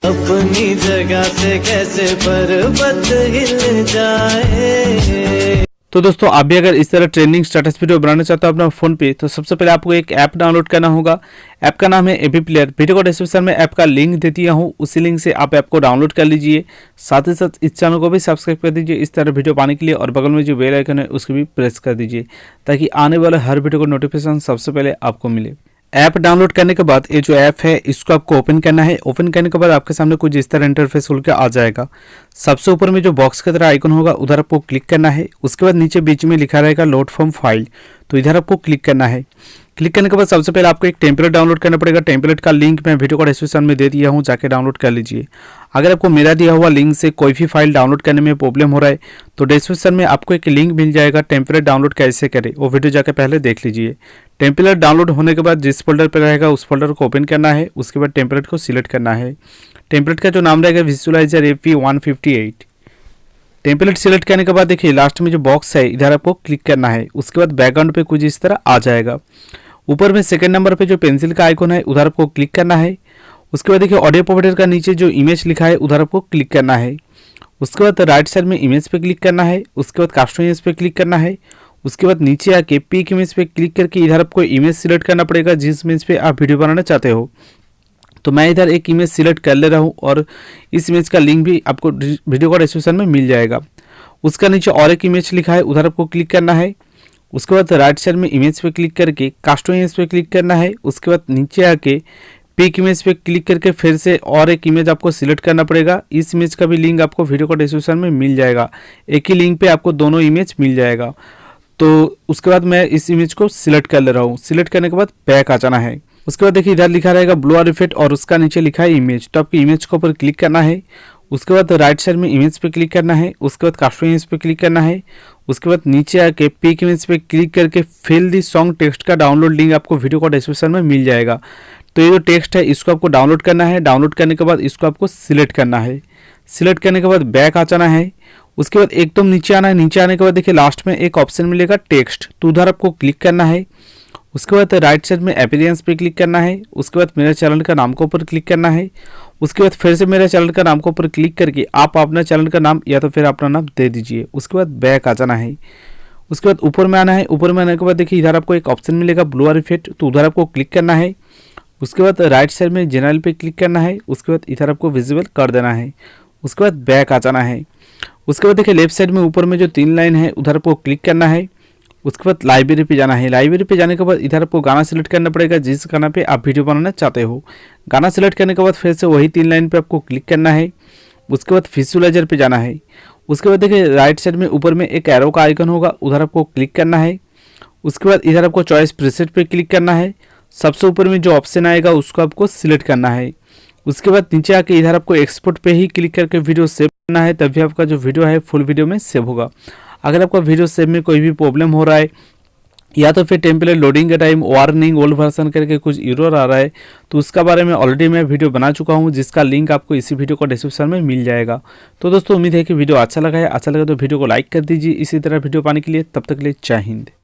अपनी जगह से कैसे पर्वत हिल जाए। तो दोस्तों आप भी अगर इस तरह ट्रेंडिंग स्टेटस वीडियो बनाना चाहते हो अपना फोन पे, तो सबसे पहले आपको एक ऐप डाउनलोड करना होगा। ऐप का नाम है एवी प्लेयर। वीडियो को डिस्क्रिप्शन में ऐप का लिंक दे दिया हूँ, उसी लिंक से आप ऐप को डाउनलोड कर लीजिए। साथ ही साथ इस चैनल को भी सब्सक्राइब कर दीजिए इस तरह वीडियो पाने के लिए, और बगल में जो बेल आइकन है उसको भी प्रेस कर दीजिए ताकि आने वाले हर वीडियो को नोटिफिकेशन सबसे पहले आपको मिले। ऐप डाउनलोड करने के बाद ये जो ऐप है इसको आपको ओपन करना है। ओपन करने के बाद आपके सामने कुछ इस तरह इंटरफेस खुल के आ जाएगा। सबसे ऊपर में जो बॉक्स की तरह आइकन होगा उधर आपको क्लिक करना है। उसके बाद नीचे बीच में लिखा रहेगा लोड फ्रॉम फाइल, तो इधर आपको क्लिक करना है। क्लिक करने के बाद सबसे पहले आपको एक टेम्पलेट डाउनलोड करना पड़ेगा। टेम्पलेट का लिंक मैं वीडियो को डिस्क्रिप्शन में दे दिया हूँ, जाके डाउनलोड कर लीजिए। अगर आपको मेरा दिया हुआ लिंक से कोई भी फाइल डाउनलोड करने में प्रॉब्लम हो रहा है तो डिस्क्रिप्शन में आपको एक लिंक मिल जाएगा टेम्पलेट डाउनलोड कैसे करें, वो वीडियो जाके पहले देख लीजिए। टेम्पलेट डाउनलोड होने के बाद जिस फोल्डर पर रहेगा उस फोल्डर को ओपन करना है। उसके बाद टेम्पलेट को सिलेक्ट करना है। टेम्पलेट का जो नाम रहेगा विजुअलाइजर AV158। टेम्पलेट सिलेक्ट करने के बाद देखिए लास्ट में जो बॉक्स है इधर आपको क्लिक करना है। उसके बाद बैकग्राउंड पे कुछ इस तरह आ जाएगा। ऊपर में सेकंड नंबर पे जो पेंसिल का आइकन है उधर आपको क्लिक करना है। उसके बाद देखिए ऑडियो प्रोवाइडर का नीचे जो इमेज लिखा है उधर आपको क्लिक करना है। उसके बाद राइट साइड में इमेज पे क्लिक करना है। उसके बाद कस्टम इमेज पे क्लिक करना है। उसके बाद नीचे आके पिक इमेज पे क्लिक करके इधर आपको इमेज सिलेक्ट करना पड़ेगा जिस इमेज पे आप वीडियो बनाना चाहते हो। तो मैं इधर एक इमेज सिलेक्ट कर ले रहा हूँ और इस इमेज का लिंक भी आपको वीडियो का डिस्क्रिप्शन में मिल जाएगा। उसका नीचे और एक इमेज लिखा है उधर आपको क्लिक करना है। उसके बाद राइट साइड में इमेज पे क्लिक करके कस्टम इमेज पे क्लिक करना है। उसके बाद नीचे आके पिक इमेज पे क्लिक करके फिर से और एक इमेज आपको सिलेक्ट करना पड़ेगा। इस इमेज का भी लिंक आपको वीडियो को डिस्क्रिप्शन में मिल जाएगा। एक ही लिंक पे आपको दोनों इमेज मिल जाएगा। तो उसके बाद मैं इस इमेज को सिलेक्ट कर ले रहा हूँ। सिलेक्ट करने के बाद बैक आ जाना है। उसके बाद देखिए इधर लिखा रहेगा ब्लू इफेक्ट और उसका नीचे लिखा है इमेज, तो आपको इमेज के ऊपर क्लिक करना है। उसके बाद राइट साइड में इमेज पे क्लिक करना है। उसके बाद कस्टम इमेज पे क्लिक करना है। उसके बाद नीचे आके पिक इमेज पे क्लिक करके फिल दी सॉन्ग टेक्स्ट का डाउनलोड लिंक आपको वीडियो को डिस्क्रिप्शन में मिल जाएगा। तो ये जो टेक्स्ट है इसको आपको डाउनलोड करना है। डाउनलोड करने के बाद इसको आपको सिलेक्ट करना है। सिलेक्ट करने के बाद बैक आ जाना है। उसके बाद एकदम नीचे आना है। नीचे आने के बाद देखिए लास्ट में एक ऑप्शन मिलेगा टेक्स्ट, तो उधर आपको क्लिक करना है। उसके बाद राइट साइड में अपीयरेंस पे क्लिक करना है। उसके बाद मेरे चैनल का नाम के ऊपर क्लिक करना है। उसके बाद फिर से मेरे चैनल का नाम के ऊपर क्लिक करके आप अपना चैनल का नाम या तो फिर अपना नाम दे दीजिए। उसके बाद बैक आ जाना है। उसके बाद ऊपर में आना है। ऊपर में आने के बाद देखिए इधर आपको एक ऑप्शन मिलेगा ब्लू इफेक्ट, तो उधर आपको क्लिक करना है। उसके बाद राइट साइड में जनरल पे क्लिक करना है। उसके बाद इधर आपको विजिबल कर देना है। उसके बाद बैक आ जाना है। उसके बाद देखिए लेफ्ट साइड में ऊपर में जो 3 लाइन है उधर आपको क्लिक करना है। उसके बाद लाइब्रेरी पे जाना है। लाइब्रेरी पे जाने के बाद इधर आपको गाना सिलेक्ट करना पड़ेगा जिस गाना पे आप वीडियो बनाना चाहते हो। गाना सिलेक्ट करने के बाद फिर से वही 3 लाइन पे आपको क्लिक करना है। उसके बाद विजुअलाइजर पे जाना है। उसके बाद देखिए राइट साइड में ऊपर में एक एरो का आइकन होगा उधर आपको क्लिक करना है। उसके बाद इधर आपको चॉइस प्रीसेट पे क्लिक करना है। सबसे ऊपर में जो ऑप्शन आएगा उसको आपको सिलेक्ट करना है। उसके बाद नीचे आके इधर आपको एक्सपोर्ट पे ही क्लिक करके वीडियो सेव करना है, तभी आपका जो वीडियो है फुल वीडियो में सेव होगा। अगर आपका वीडियो सेव में कोई भी प्रॉब्लम हो रहा है या तो फिर टेम्पलेट लोडिंग के टाइम वार्निंग ओल्ड वर्जन करके कुछ एरर आ रहा है, तो उसका बारे में ऑलरेडी मैं वीडियो बना चुका हूं जिसका लिंक आपको इसी वीडियो को डिस्क्रिप्शन में मिल जाएगा। तो दोस्तों उम्मीद है कि वीडियो अच्छा लगा है। अच्छा लगा तो वीडियो को लाइक कर दीजिए इसी तरह वीडियो पाने के लिए। तब तक के लिए जय हिंद।